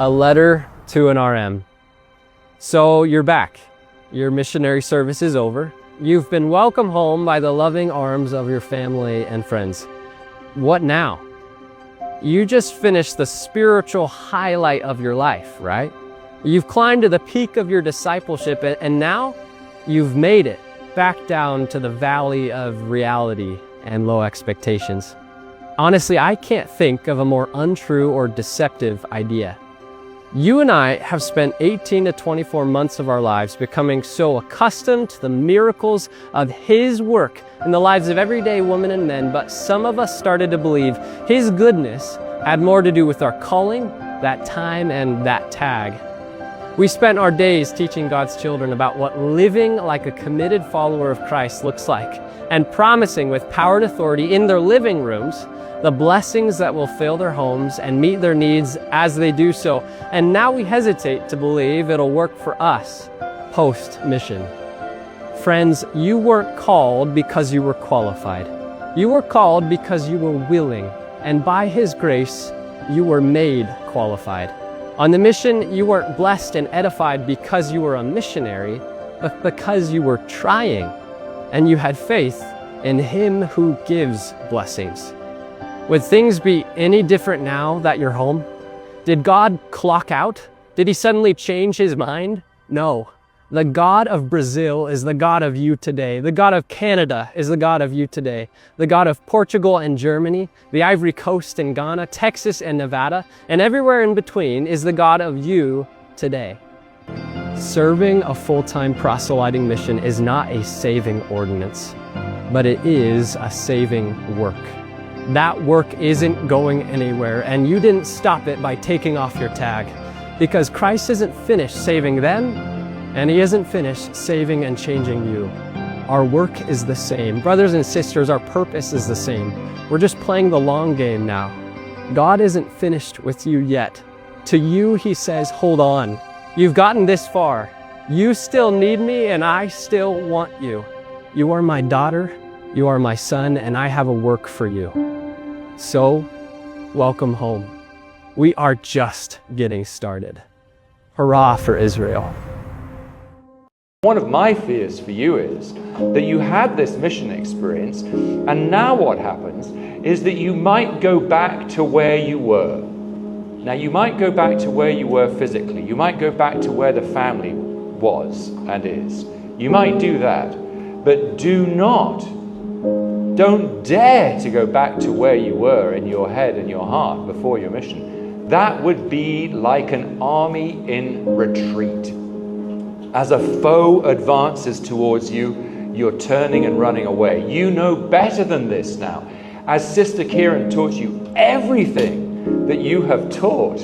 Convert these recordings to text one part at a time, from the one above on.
A letter to an RM. So you're back. Your missionary service is over. You've been welcomed home by the loving arms of your family and friends. What now? You just finished the spiritual highlight of your life, right? You've climbed to the peak of your discipleship, and now you've made it back down to the valley of reality and low expectations. Honestly, I can't think of a more untrue or deceptive idea. You and I have spent 18 to 24 months of our lives becoming so accustomed to the miracles of His work in the lives of everyday women and men, but some of us started to believe His goodness had more to do with our calling, that time, and that tag. We spent our days teaching God's children about what living like a committed follower of Christ looks like, and promising with power and authority in their living rooms the blessings that will fill their homes and meet their needs as they do so. And now we hesitate to believe it'll work for us post-mission. Friends, you weren't called because you were qualified. You were called because you were willing, and by His grace, you were made qualified. On the mission, you weren't blessed and edified because you were a missionary, but because you were trying, and you had faith in Him who gives blessings. Would things be any different now that you're home? Did God clock out? Did He suddenly change His mind? No. The God of Brazil is the God of you today. The God of Canada is the God of you today. The God of Portugal and Germany, the Ivory Coast and Ghana, Texas and Nevada, and everywhere in between is the God of you today. Serving a full-time proselyting mission is not a saving ordinance, but it is a saving work. That work isn't going anywhere, and you didn't stop it by taking off your tag, because Christ isn't finished saving them, and He isn't finished saving and changing you. Our work is the same. Brothers and sisters, our purpose is the same. We're just playing the long game now. God isn't finished with you yet. To you, He says, hold on. You've gotten this far. You still need me, and I still want you. You are my daughter, you are my son, and I have a work for you. So, welcome home. We are just getting started. Hurrah for Israel. One of my fears for you is that you had this mission experience, and now what happens is that you might go back to where you were. Now, you might go back to where you were physically. You might go back to where the family was and is. You might do that, but don't dare to go back to where you were in your head and your heart before your mission. That would be like an army in retreat. As a foe advances towards you, you're turning and running away. You know better than this now. As Sister Kieran taught you, everything that you have taught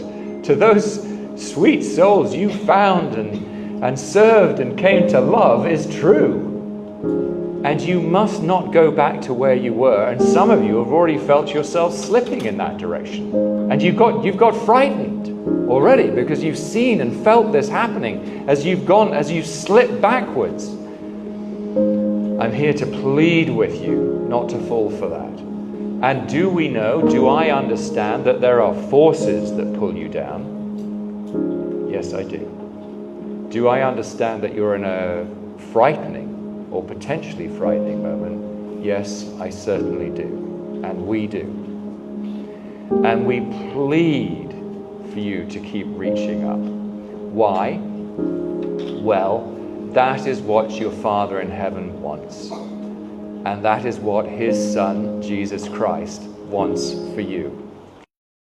to those sweet souls you found and served and came to love is true. And you must not go back to where you were. And some of you have already felt yourself slipping in that direction. And you've got frightened already because you've seen and felt this happening as you've slipped backwards. I'm here to plead with you not to fall for that. And do I understand that there are forces that pull you down? Yes, I do. Do I understand that you're in a frightening or potentially frightening moment? Yes, I certainly do. And we do. And we plead for you to keep reaching up. Why? Well, that is what your Father in heaven wants. And that is what His Son, Jesus Christ, wants for you.